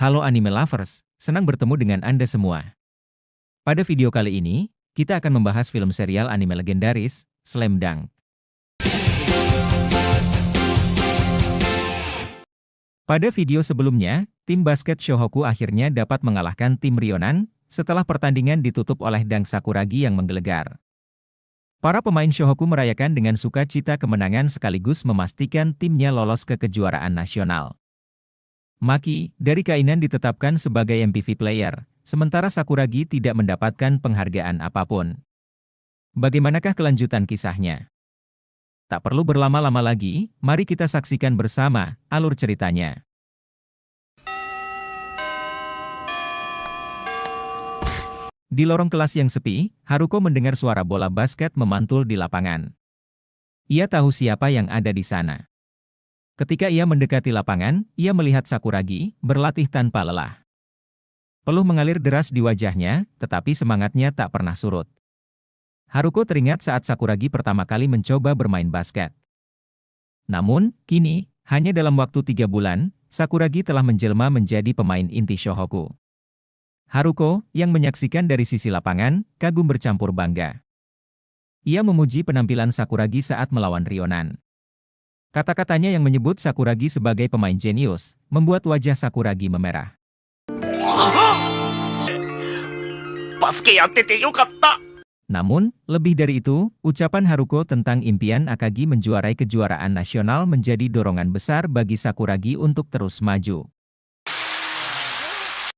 Halo anime lovers, senang bertemu dengan Anda semua. Pada video kali ini, kita akan membahas film serial anime legendaris, Slam Dunk. Pada video sebelumnya, tim basket Shohoku akhirnya dapat mengalahkan tim Rionan setelah pertandingan ditutup oleh Dunk Sakuragi yang menggelegar. Para pemain Shohoku merayakan dengan sukacita kemenangan sekaligus memastikan timnya lolos ke kejuaraan nasional. Maki, dari Kainan ditetapkan sebagai MVP player, sementara Sakuragi tidak mendapatkan penghargaan apapun. Bagaimanakah kelanjutan kisahnya? Tak perlu berlama-lama lagi, mari kita saksikan bersama alur ceritanya. Di lorong kelas yang sepi, Haruko mendengar suara bola basket memantul di lapangan. Ia tahu siapa yang ada di sana. Ketika ia mendekati lapangan, ia melihat Sakuragi berlatih tanpa lelah. Peluh mengalir deras di wajahnya, tetapi semangatnya tak pernah surut. Haruko teringat saat Sakuragi pertama kali mencoba bermain basket. Namun, kini, hanya dalam waktu 3 bulan, Sakuragi telah menjelma menjadi pemain inti Shohoku. Haruko, yang menyaksikan dari sisi lapangan, kagum bercampur bangga. Ia memuji penampilan Sakuragi saat melawan Rionan. Kata-katanya yang menyebut Sakuragi sebagai pemain jenius, membuat wajah Sakuragi memerah. Namun, lebih dari itu, ucapan Haruko tentang impian Akagi menjuarai kejuaraan nasional menjadi dorongan besar bagi Sakuragi untuk terus maju.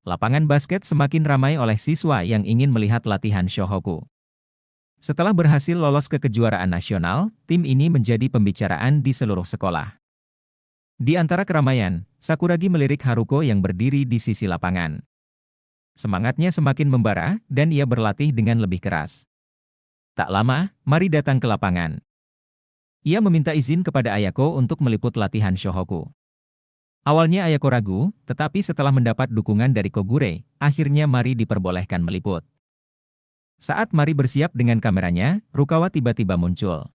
Lapangan basket semakin ramai oleh siswa yang ingin melihat latihan Shohoku. Setelah berhasil lolos ke kejuaraan nasional, tim ini menjadi pembicaraan di seluruh sekolah. Di antara keramaian, Sakuragi melirik Haruko yang berdiri di sisi lapangan. Semangatnya semakin membara, dan ia berlatih dengan lebih keras. Tak lama, Mari datang ke lapangan. Ia meminta izin kepada Ayako untuk meliput latihan Shohoku. Awalnya Ayako ragu, tetapi setelah mendapat dukungan dari Kogure, akhirnya Mari diperbolehkan meliput. Saat Mari bersiap dengan kameranya, Rukawa tiba-tiba muncul.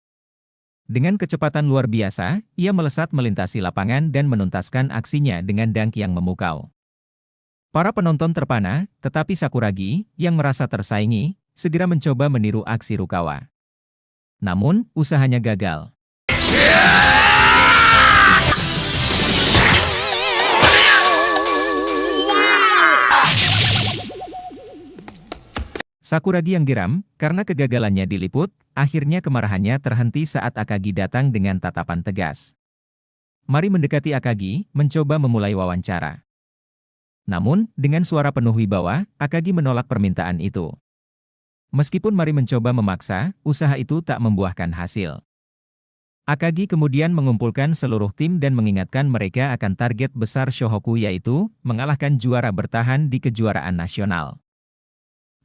Dengan kecepatan luar biasa, ia melesat melintasi lapangan dan menuntaskan aksinya dengan dunk yang memukau. Para penonton terpana, tetapi Sakuragi, yang merasa tersaingi, segera mencoba meniru aksi Rukawa. Namun, usahanya gagal. Sakuragi yang geram, karena kegagalannya diliput, akhirnya kemarahannya terhenti saat Akagi datang dengan tatapan tegas. Mari mendekati Akagi, mencoba memulai wawancara. Namun, dengan suara penuh wibawa, Akagi menolak permintaan itu. Meskipun Mari mencoba memaksa, usaha itu tak membuahkan hasil. Akagi kemudian mengumpulkan seluruh tim dan mengingatkan mereka akan target besar Shohoku yaitu, mengalahkan juara bertahan di kejuaraan nasional.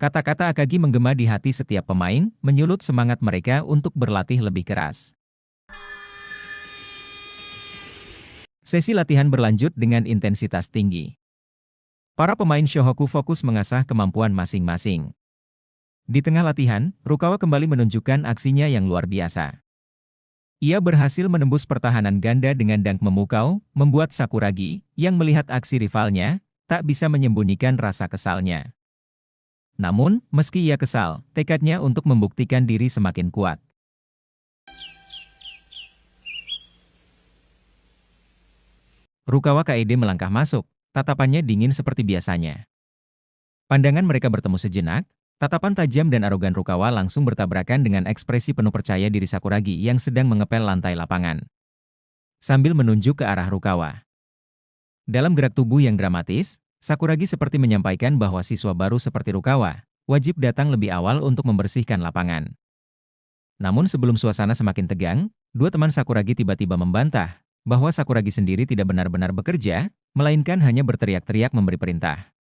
Kata-kata Akagi menggema di hati setiap pemain, menyulut semangat mereka untuk berlatih lebih keras. Sesi latihan berlanjut dengan intensitas tinggi. Para pemain Shohoku fokus mengasah kemampuan masing-masing. Di tengah latihan, Rukawa kembali menunjukkan aksinya yang luar biasa. Ia berhasil menembus pertahanan ganda dengan dunk memukau, membuat Sakuragi, yang melihat aksi rivalnya, tak bisa menyembunyikan rasa kesalnya. Namun, meski ia kesal, tekadnya untuk membuktikan diri semakin kuat. Rukawa Kaede melangkah masuk, tatapannya dingin seperti biasanya. Pandangan mereka bertemu sejenak, tatapan tajam dan arogan Rukawa langsung bertabrakan dengan ekspresi penuh percaya diri Sakuragi yang sedang mengepel lantai lapangan. Sambil menunjuk ke arah Rukawa. Dalam gerak tubuh yang dramatis, Sakuragi seperti menyampaikan bahwa siswa baru seperti Rukawa, wajib datang lebih awal untuk membersihkan lapangan. Namun sebelum suasana semakin tegang, dua teman Sakuragi tiba-tiba membantah, bahwa Sakuragi sendiri tidak benar-benar bekerja, melainkan hanya berteriak-teriak memberi perintah.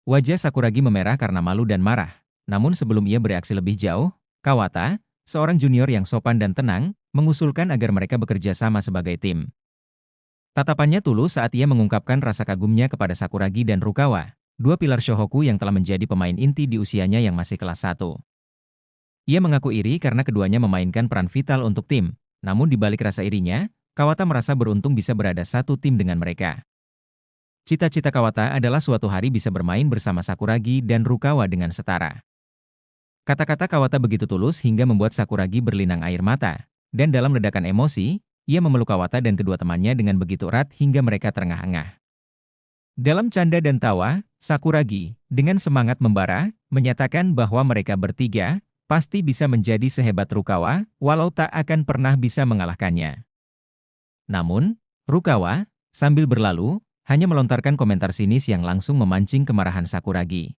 Wajah Sakuragi memerah karena malu dan marah, namun sebelum ia bereaksi lebih jauh, Kawata, seorang junior yang sopan dan tenang, mengusulkan agar mereka bekerja sama sebagai tim. Tatapannya tulus saat ia mengungkapkan rasa kagumnya kepada Sakuragi dan Rukawa, dua pilar Shohoku yang telah menjadi pemain inti di usianya yang masih kelas 1. Ia mengaku iri karena keduanya memainkan peran vital untuk tim, namun di balik rasa irinya, Kawata merasa beruntung bisa berada satu tim dengan mereka. Cita-cita Kawata adalah suatu hari bisa bermain bersama Sakuragi dan Rukawa dengan setara. Kata-kata Kawata begitu tulus hingga membuat Sakuragi berlinang air mata. Dan dalam ledakan emosi, ia memeluk Kawata dan kedua temannya dengan begitu erat hingga mereka terengah-engah. Dalam canda dan tawa, Sakuragi, dengan semangat membara, menyatakan bahwa mereka bertiga pasti bisa menjadi sehebat Rukawa, walau tak akan pernah bisa mengalahkannya. Namun, Rukawa, sambil berlalu, hanya melontarkan komentar sinis yang langsung memancing kemarahan Sakuragi.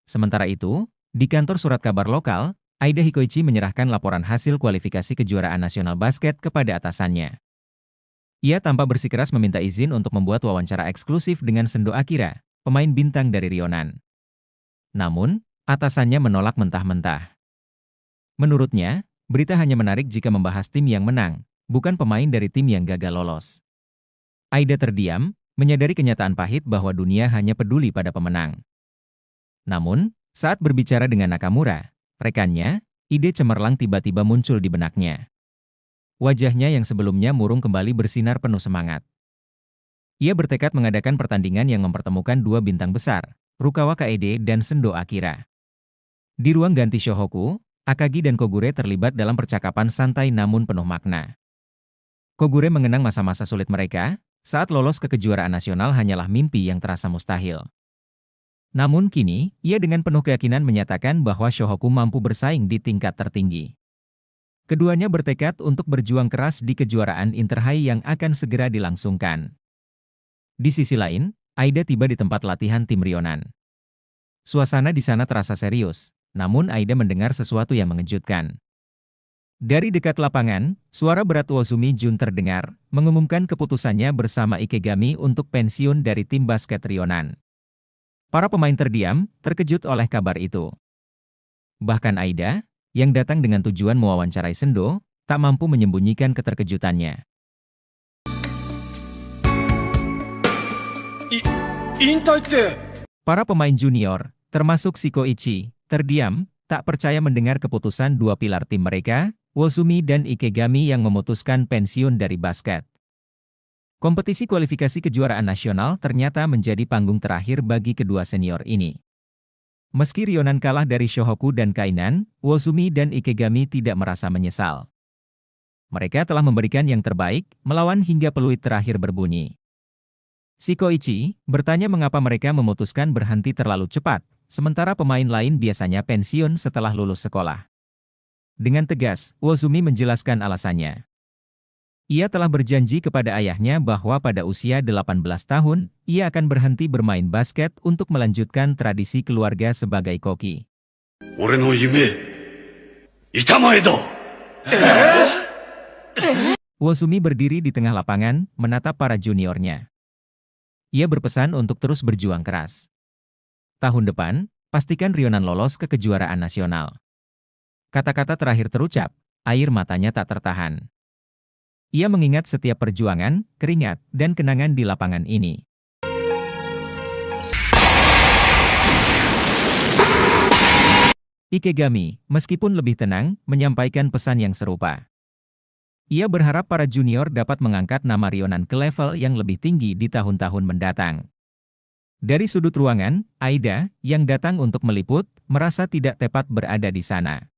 Sementara itu, di kantor surat kabar lokal, Aida Hikoichi menyerahkan laporan hasil kualifikasi kejuaraan nasional basket kepada atasannya. Ia tanpa bersikeras meminta izin untuk membuat wawancara eksklusif dengan Sendo Akira, pemain bintang dari Rionan. Namun, atasannya menolak mentah-mentah. Menurutnya, berita hanya menarik jika membahas tim yang menang, bukan pemain dari tim yang gagal lolos. Aida terdiam, menyadari kenyataan pahit bahwa dunia hanya peduli pada pemenang. Namun, saat berbicara dengan Nakamura, rekannya, ide cemerlang tiba-tiba muncul di benaknya. Wajahnya yang sebelumnya murung kembali bersinar penuh semangat. Ia bertekad mengadakan pertandingan yang mempertemukan dua bintang besar, Rukawa Kaede dan Sendo Akira. Di ruang ganti Shohoku, Akagi dan Kogure terlibat dalam percakapan santai namun penuh makna. Kogure mengenang masa-masa sulit mereka, saat lolos ke kejuaraan nasional hanyalah mimpi yang terasa mustahil. Namun kini, ia dengan penuh keyakinan menyatakan bahwa Shohoku mampu bersaing di tingkat tertinggi. Keduanya bertekad untuk berjuang keras di kejuaraan Interhai yang akan segera dilangsungkan. Di sisi lain, Aida tiba di tempat latihan tim Rionan. Suasana di sana terasa serius, namun Aida mendengar sesuatu yang mengejutkan. Dari dekat lapangan, suara berat Wozumi Jun terdengar, mengumumkan keputusannya bersama Ikegami untuk pensiun dari tim basket Rionan. Para pemain terdiam, terkejut oleh kabar itu. Bahkan Aida, yang datang dengan tujuan mewawancarai Sendo, tak mampu menyembunyikan keterkejutannya. Para pemain junior, termasuk Shikoichi, terdiam, tak percaya mendengar keputusan dua pilar tim mereka, Wozumi dan Ikegami yang memutuskan pensiun dari basket. Kompetisi kualifikasi kejuaraan nasional ternyata menjadi panggung terakhir bagi kedua senior ini. Meski Rionan kalah dari Shohoku dan Kainan, Wozumi dan Ikegami tidak merasa menyesal. Mereka telah memberikan yang terbaik, melawan hingga peluit terakhir berbunyi. Shikoichi bertanya mengapa mereka memutuskan berhenti terlalu cepat, sementara pemain lain biasanya pensiun setelah lulus sekolah. Dengan tegas, Wozumi menjelaskan alasannya. Ia telah berjanji kepada ayahnya bahwa pada usia 18 tahun, ia akan berhenti bermain basket untuk melanjutkan tradisi keluarga sebagai koki. Wozumi berdiri di tengah lapangan, menatap para juniornya. Ia berpesan untuk terus berjuang keras. Tahun depan, pastikan Rionan lolos ke kejuaraan nasional. Kata-kata terakhir terucap, air matanya tak tertahan. Ia mengingat setiap perjuangan, keringat, dan kenangan di lapangan ini. Ikegami, meskipun lebih tenang, menyampaikan pesan yang serupa. Ia berharap para junior dapat mengangkat nama Rionan ke level yang lebih tinggi di tahun-tahun mendatang. Dari sudut ruangan, Aida, yang datang untuk meliput, merasa tidak tepat berada di sana.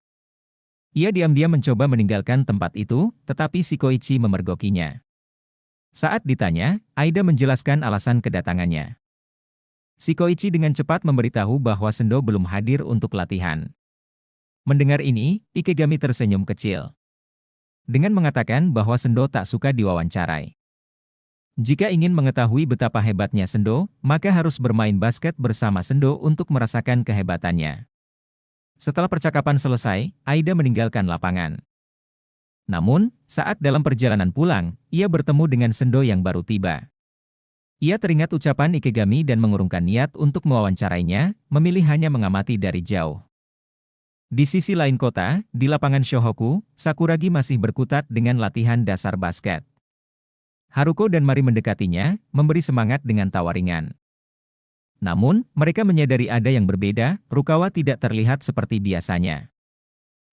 Ia diam-diam mencoba meninggalkan tempat itu, tetapi Shikoichi memergokinya. Saat ditanya, Aida menjelaskan alasan kedatangannya. Shikoichi dengan cepat memberitahu bahwa Sendo belum hadir untuk latihan. Mendengar ini, Ikegami tersenyum kecil. Dengan mengatakan bahwa Sendo tak suka diwawancarai. Jika ingin mengetahui betapa hebatnya Sendo, maka harus bermain basket bersama Sendo untuk merasakan kehebatannya. Setelah percakapan selesai, Aida meninggalkan lapangan. Namun, saat dalam perjalanan pulang, ia bertemu dengan Sendo yang baru tiba. Ia teringat ucapan Ikegami dan mengurungkan niat untuk mewawancarainya, memilih hanya mengamati dari jauh. Di sisi lain kota, di lapangan Shohoku, Sakuragi masih berkutat dengan latihan dasar basket. Haruko dan Mari mendekatinya, memberi semangat dengan tawa ringan. Namun, mereka menyadari ada yang berbeda, Rukawa tidak terlihat seperti biasanya.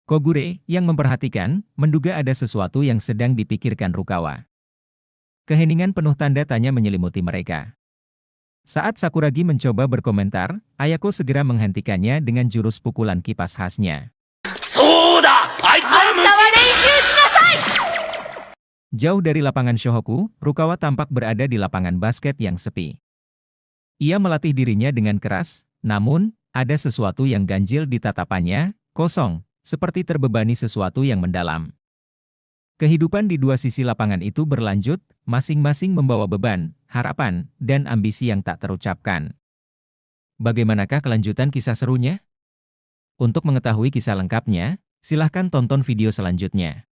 Kogure, yang memperhatikan, menduga ada sesuatu yang sedang dipikirkan Rukawa. Keheningan penuh tanda tanya menyelimuti mereka. Saat Sakuragi mencoba berkomentar, Ayako segera menghentikannya dengan jurus pukulan kipas khasnya. Jauh dari lapangan Shohoku, Rukawa tampak berada di lapangan basket yang sepi. Ia melatih dirinya dengan keras, namun, ada sesuatu yang ganjil di tatapannya, kosong, seperti terbebani sesuatu yang mendalam. Kehidupan di dua sisi lapangan itu berlanjut, masing-masing membawa beban, harapan, dan ambisi yang tak terucapkan. Bagaimanakah kelanjutan kisah serunya? Untuk mengetahui kisah lengkapnya, silahkan tonton video selanjutnya.